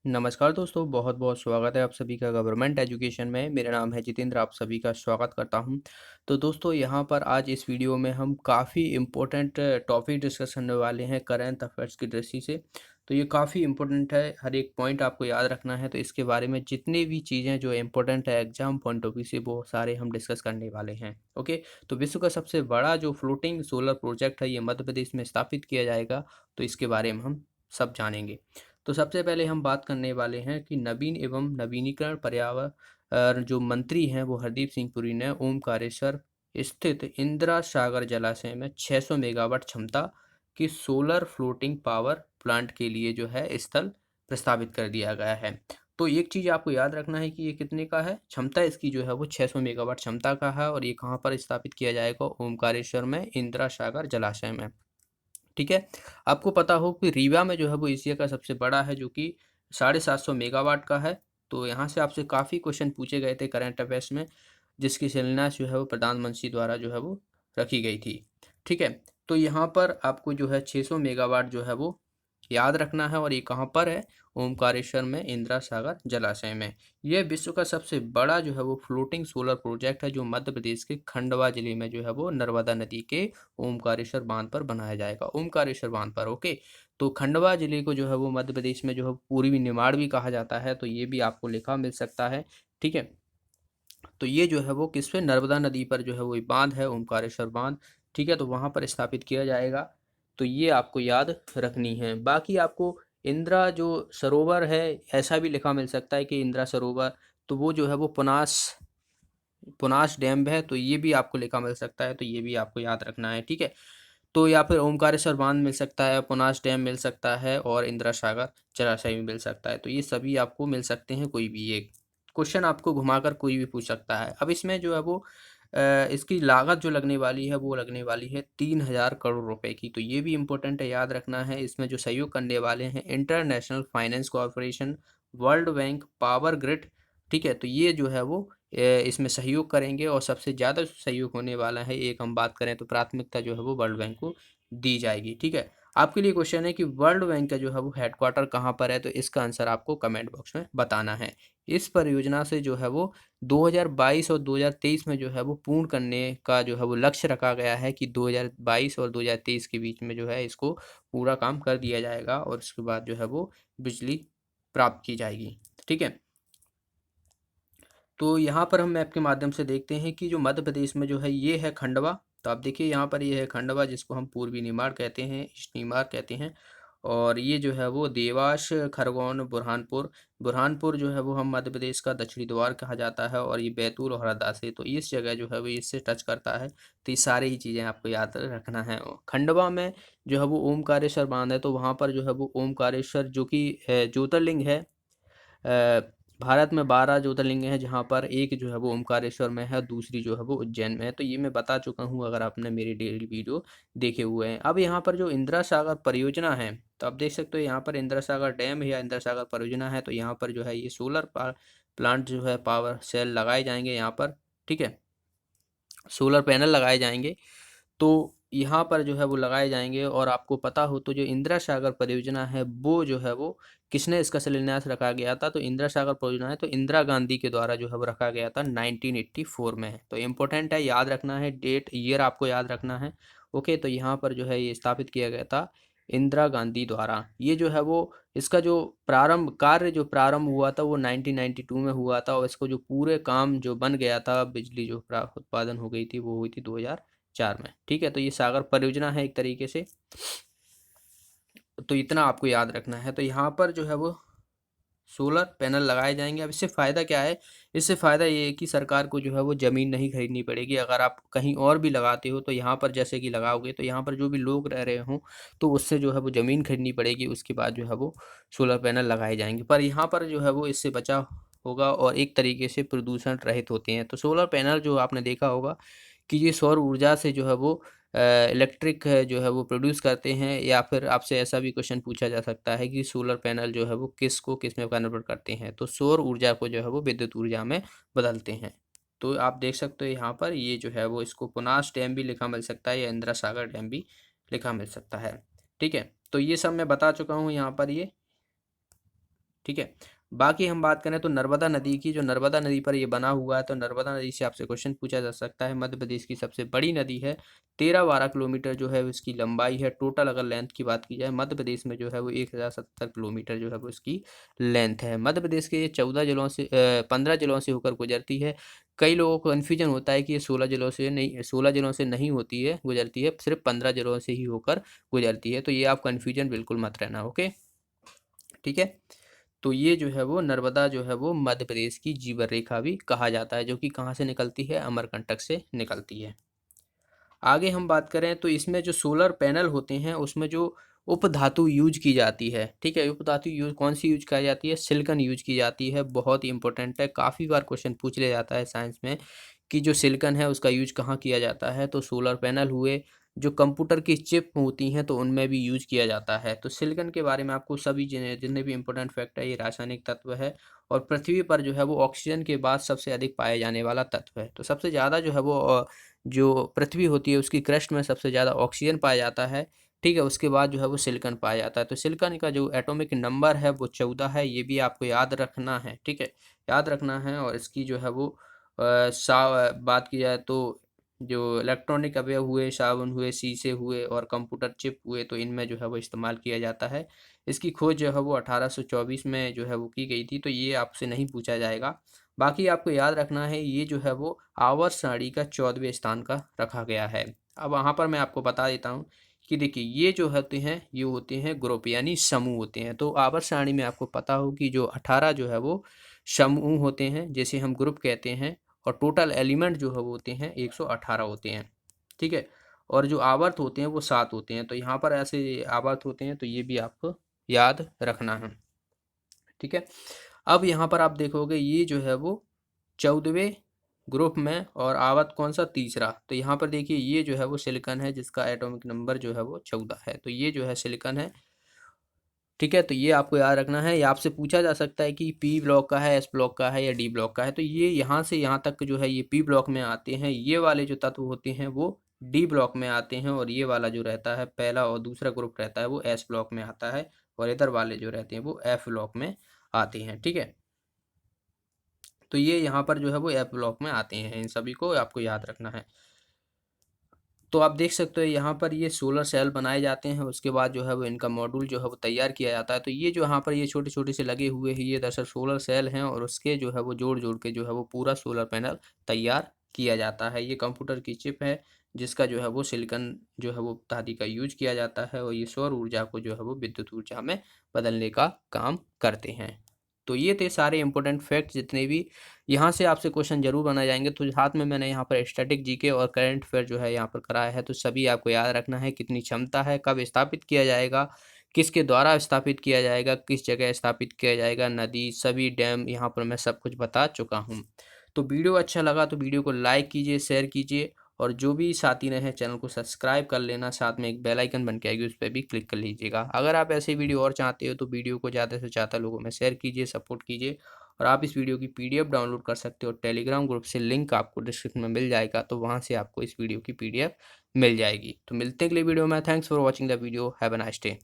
नमस्कार दोस्तों, बहुत बहुत स्वागत है आप सभी का गवर्नमेंट एजुकेशन में। मेरा नाम है जितेंद्र, आप सभी का स्वागत करता हूं। तो दोस्तों यहाँ पर आज इस वीडियो में हम काफ़ी इम्पोर्टेंट टॉपिक डिस्कस करने वाले हैं करंट अफेयर्स की दृष्टि से। तो ये काफ़ी इम्पोर्टेंट है, हर एक पॉइंट आपको याद रखना है। तो इसके बारे में जितनी भी चीज़ें जो इम्पोर्टेंट है एग्जाम पॉइंट ऑफ व्यू से, वो सारे हम डिस्कस करने वाले हैं। ओके, तो विश्व का सबसे बड़ा जो फ्लोटिंग सोलर प्रोजेक्ट है ये मध्य प्रदेश में स्थापित किया जाएगा। तो इसके बारे में हम सब जानेंगे। तो सबसे पहले हम बात करने वाले हैं कि नवीन एवं नवीनीकरण पर्यावरण जो मंत्री हैं वो हरदीप सिंह पुरी ने ओमकारेश्वर स्थित इंदिरा सागर जलाशय में 600 मेगावाट क्षमता की सोलर फ्लोटिंग पावर प्लांट के लिए जो है स्थल प्रस्तावित कर दिया गया है। तो एक चीज़ आपको याद रखना है कि ये कितने का है, क्षमता इसकी जो है वो 600 मेगावाट क्षमता का है, और ये कहाँ पर स्थापित किया जाएगा, ओमकारेश्वर में इंदिरा सागर जलाशय में। ठीक है। आपको पता हो कि रीवा में जो है वो एशिया का सबसे बड़ा है, जो कि 750 मेगावाट का है। तो यहाँ से आपसे काफ़ी क्वेश्चन पूछे गए थे करंट अफेयर्स में, जिसकी शिलान्यास जो है वो प्रधानमंत्री द्वारा जो है वो रखी गई थी। ठीक है। तो यहाँ पर आपको जो है 600 मेगावाट जो है वो याद रखना है, और ये कहाँ पर है, ओमकारेश्वर में इंदिरा सागर जलाशय में। यह विश्व का सबसे बड़ा जो है वो फ्लोटिंग सोलर प्रोजेक्ट है, जो मध्य प्रदेश के खंडवा जिले में जो है वो नर्मदा नदी के ओमकारेश्वर बांध पर बनाया जाएगा, ओमकारेश्वर बांध पर। ओके, तो खंडवा जिले को जो है वो मध्य प्रदेश में जो है पूर्वी निमाड़ भी कहा जाता है, तो ये भी आपको लिखा मिल सकता है। ठीक है। तो ये जो है वो किस पे, नर्मदा नदी पर जो है वो बांध है, ओमकारेश्वर बांध। ठीक है, तो वहाँ पर स्थापित किया जाएगा। तो ये आपको याद रखनी है। बाकी आपको इंदिरा जो सरोवर है, ऐसा भी लिखा मिल सकता है कि इंदिरा सरोवर, तो वो जो है वो पुनास पुनास डैम है, तो ये भी आपको लिखा मिल सकता है। तो ये भी आपको याद रखना है। ठीक है। तो या फिर ओमकारेश्वर बांध मिल सकता है, पुनास डैम मिल सकता है, और इंदिरा सागर जलाशय भी मिल सकता है। तो ये सभी आपको मिल सकते हैं, कोई भी एक क्वेश्चन आपको घुमाकर कोई भी पूछ सकता है। अब इसमें जो है वो इसकी लागत जो लगने वाली है वो लगने वाली है 3000 करोड़ रुपए की। तो ये भी इम्पोर्टेंट है, याद रखना है। इसमें जो सहयोग करने वाले हैं, international finance corporation, world bank, power grid. ठीक है, तो ये जो है वो इसमें सहयोग करेंगे, और सबसे ज़्यादा सहयोग होने वाला है, एक हम बात करें तो प्राथमिकता जो है वो वर्ल्ड बैंक को दी जाएगी। ठीक है। आपके लिए क्वेश्चन है कि वर्ल्ड बैंक का जो है वो हेडक्वार्टर कहाँ पर है, तो इसका आंसर आपको कमेंट बॉक्स में बताना है। इस परियोजना से जो है वो 2022 और 2023 में जो है वो पूर्ण करने का जो है वो लक्ष्य रखा गया है, कि 2022 और 2023 के बीच में जो है इसको पूरा काम कर दिया जाएगा, और उसके बाद जो है वो बिजली प्राप्त की जाएगी। ठीक है। तो यहाँ पर हम मैप के माध्यम से देखते हैं कि जो मध्य प्रदेश में जो है ये है खंडवा। तो आप देखिए यहाँ पर ये है खंडवा, जिसको हम पूर्वी निमाड़ कहते हैं, ईस्ट निमाड़ कहते हैं। और ये जो है वो देवास, खरगोन, बुरहानपुर। बुरहानपुर जो है वो हम मध्य प्रदेश का दक्षिणी द्वार कहा जाता है, और ये बैतूल और हरदा से, तो इस जगह जो है वो इससे टच करता है। तो ये सारी ही चीज़ें आपको याद रखना है। खंडवा में जो है वो ओमकारेश्वर बांध है, तो वहाँ पर जो है वो ओमकारेश्वर जो कि ज्योतिर्लिंग है। भारत में 12 ज्योतिर्लिंग हैं, जहाँ पर एक जो है वो ओमकारेश्वर में है, दूसरी जो है वो उज्जैन में है। तो ये मैं बता चुका हूँ, अगर आपने मेरी डेली वीडियो देखे हुए हैं। अब यहाँ पर जो इंदिरा सागर परियोजना है, तो आप देख सकते हो यहाँ पर इंदिरा सागर डैम है या इंदिरा सागर परियोजना है। तो यहाँ पर जो है ये सोलर प्लांट जो है, पावर सेल लगाए जाएंगे यहाँ पर। ठीक है, सोलर पैनल लगाए जाएंगे। तो यहाँ पर जो है वो लगाए जाएंगे। और आपको पता हो तो जो इंदिरा सागर परियोजना है, वो जो है वो किसने इसका शिलान्यास रखा गया था, तो इंदिरा सागर परियोजना है तो इंदिरा गांधी के द्वारा जो है वो रखा गया था 1984 में। तो इम्पोर्टेंट है, याद रखना है, डेट ईयर आपको याद रखना है। ओके, तो यहाँ पर जो है ये स्थापित किया गया था इंदिरा गांधी द्वारा। ये जो है वो इसका जो कार्य जो प्रारंभ हुआ था वो 1992 में हुआ था, और इसको जो पूरे काम जो बन गया था, बिजली जो उत्पादन हो गई थी, वो हुई थी 2004 में। ठीक है, तो ये सागर परियोजना है एक तरीके से। तो इतना आपको याद रखना है। तो यहाँ पर जो है वो सोलर पैनल लगाए जाएंगे। अब इससे फ़ायदा क्या है, इससे फ़ायदा ये है कि सरकार को जो है वो ज़मीन नहीं खरीदनी पड़ेगी। अगर आप कहीं और भी लगाते हो, तो यहाँ पर जैसे कि लगाओगे, तो यहाँ पर जो भी लोग रह रहे हों, तो उससे जो है वो ज़मीन खरीदनी पड़ेगी। उसके बाद जो है वो सोलर पैनल लगाए जाएंगे, पर यहाँ पर जो है वो इससे बचा होगा, और एक तरीके से प्रदूषण रहित होते हैं। तो सोलर पैनल जो आपने देखा होगा कि ये सौर ऊर्जा से जो है वो इलेक्ट्रिक जो है वो प्रोड्यूस करते हैं। या फिर आपसे ऐसा भी क्वेश्चन पूछा जा सकता है कि सोलर पैनल जो है वो किसको किस में कन्वर्ट करते हैं, तो सौर ऊर्जा को जो है वो विद्युत ऊर्जा में बदलते हैं। तो आप देख सकते हो यहाँ पर ये जो है वो, इसको पुनास डैम भी लिखा मिल सकता है, या इंदिरा सागर डैम भी लिखा मिल सकता है। ठीक है, तो ये सब मैं बता चुका हूँ यहाँ पर। ये ठीक है। बाकी हम बात करें तो नर्मदा नदी की, जो नर्मदा नदी पर ये बना हुआ है, तो नर्मदा नदी से आपसे क्वेश्चन पूछा जा सकता है। मध्य प्रदेश की सबसे बड़ी नदी है, 13-12 किलोमीटर जो है उसकी लंबाई है। टोटल अगर लेंथ की बात की जाए मध्य प्रदेश में जो है वो 1070 किलोमीटर जो है वो उसकी लेंथ है। मध्य प्रदेश के ये 15 जिलों से होकर गुजरती है। कई लोगों को कन्फ्यूजन होता है कि ये 16 जिलों से नहीं होती है, गुजरती है, सिर्फ 15 जिलों से ही होकर गुजरती है। तो ये आप कन्फ्यूजन बिल्कुल मत रहना, ओके। ठीक है। तो ये जो है वो नर्मदा जो है वो मध्य प्रदेश की जीवन रेखा भी कहा जाता है, जो कि कहाँ से निकलती है, अमरकंटक से निकलती है। आगे हम बात करें तो इसमें जो सोलर पैनल होते हैं उसमें जो उपधातु यूज की जाती है, ठीक है, उपधातु यूज कौन सी यूज की जाती है, सिलिकॉन यूज की जाती है। बहुत ही इंपॉर्टेंट है, काफ़ी बार क्वेश्चन पूछ लिया जाता है साइंस में कि जो सिलिकॉन है उसका यूज कहाँ किया जाता है। तो सोलर पैनल हुए, जो कंप्यूटर की चिप होती हैं तो उनमें भी यूज किया जाता है। तो सिलिकॉन के बारे में आपको सभी जितने भी इंपॉर्टेंट फैक्ट है, ये रासायनिक तत्व है और पृथ्वी पर जो है वो ऑक्सीजन के बाद सबसे अधिक पाए जाने वाला तत्व है। तो सबसे ज़्यादा जो है वो जो पृथ्वी होती है उसकी क्रस्ट में सबसे ज़्यादा ऑक्सीजन पाया जाता है, ठीक है। उसके बाद जो है वो सिलिकॉन पाया जाता है। तो सिलिकॉन का जो एटॉमिक नंबर है वो 14 है, ये भी आपको याद रखना है, ठीक है, याद रखना है। और इसकी जो है वो बात की जाए तो जो इलेक्ट्रॉनिक अवयव हुए, साबुन हुए, शीशे हुए और कंप्यूटर चिप हुए, तो इनमें जो है वो इस्तेमाल किया जाता है। इसकी खोज जो है वो 1824 में जो है वो की गई थी, तो ये आपसे नहीं पूछा जाएगा। बाकी आपको याद रखना है ये जो है वो आवर्त सारणी का 14वें स्थान का रखा गया है। अब वहाँ पर मैं आपको बता देता हूँ कि देखिए ये जो होते हैं ये होते हैं ग्रुप यानी समूह होते हैं। तो आवर्त सारणी में आपको पता हो कि जो 18 जो है वो समूह होते हैं, जैसे हम ग्रुप कहते हैं, और टोटल एलिमेंट जो है वो होते हैं 118 होते हैं, ठीक है। और जो आवर्त होते हैं वो 7 होते हैं। तो यहाँ पर ऐसे आवर्त होते हैं, तो ये भी आपको याद रखना है, ठीक है। अब यहाँ पर आप देखोगे ये जो है वो 14वें ग्रुप में और आवर्त कौन सा, तीसरा। तो यहाँ पर देखिए ये जो है वो सिलिकॉन है जिसका एटॉमिक नंबर जो है वो 14 है। तो ये जो है सिलिकॉन है, ठीक है। तो ये आपको याद रखना है। ये आपसे पूछा जा सकता है कि पी ब्लॉक का है, एस ब्लॉक का है या डी ब्लॉक का है। तो ये यहाँ से यहाँ तक जो है ये पी ब्लॉक में आते हैं। ये वाले जो तत्व होते हैं वो डी ब्लॉक में आते हैं और ये वाला जो रहता है पहला और दूसरा ग्रुप रहता है वो एस ब्लॉक में आता है और इधर वाले जो रहते हैं वो एफ ब्लॉक में आते हैं, ठीक है। तो ये यहाँ पर जो है वो एफ ब्लॉक में आते हैं, इन सभी को आपको याद रखना है। तो आप देख सकते हो यहाँ पर ये सोलर सेल बनाए जाते हैं, उसके बाद जो है वो इनका मॉड्यूल जो है वो तैयार किया जाता है। तो ये जो यहाँ पर ये छोटे छोटे से लगे हुए हैं ये दरअसल सोलर सेल हैं और उसके जो है वो जोड़ जोड़ के जो है वो पूरा सोलर पैनल तैयार किया जाता है। ये कंप्यूटर की चिप है जिसका जो है वो सिलिकॉन जो है वो धातु का यूज किया जाता है और ये सौर ऊर्जा को जो है वो विद्युत ऊर्जा में बदलने का काम करते हैं। तो ये थे सारे इंपॉर्टेंट फैक्ट जितने भी यहाँ से आपसे क्वेश्चन जरूर बनाए जाएंगे। तो साथ में मैंने यहाँ पर स्टैटिक जीके और करंट अफेयर जो है यहाँ पर कराया है, तो सभी आपको याद रखना है। कितनी क्षमता है, कब स्थापित किया जाएगा, किसके द्वारा स्थापित किया जाएगा, किस जगह स्थापित किया जाएगा, नदी, सभी डैम, यहाँ पर मैं सब कुछ बता चुका हूँ। तो वीडियो अच्छा लगा तो वीडियो को लाइक कीजिए, शेयर कीजिए और जो भी साथी रहे चैनल को सब्सक्राइब कर लेना। साथ में एक बेल आइकन बन के आएगी, उस पर भी क्लिक कर लीजिएगा। अगर आप ऐसे वीडियो और चाहते हो तो वीडियो को ज़्यादा से ज़्यादा लोगों में शेयर कीजिए, सपोर्ट कीजिए। और आप इस वीडियो की पीडीएफ डाउनलोड कर सकते हो टेलीग्राम ग्रुप से, लिंक आपको डिस्क्रिप्शन में मिल जाएगा, तो वहाँ से आपको इस वीडियो की पीडीएफ मिल जाएगी। तो मिलते हैं अगले वीडियो में। Thanks for watching the video, have a nice day.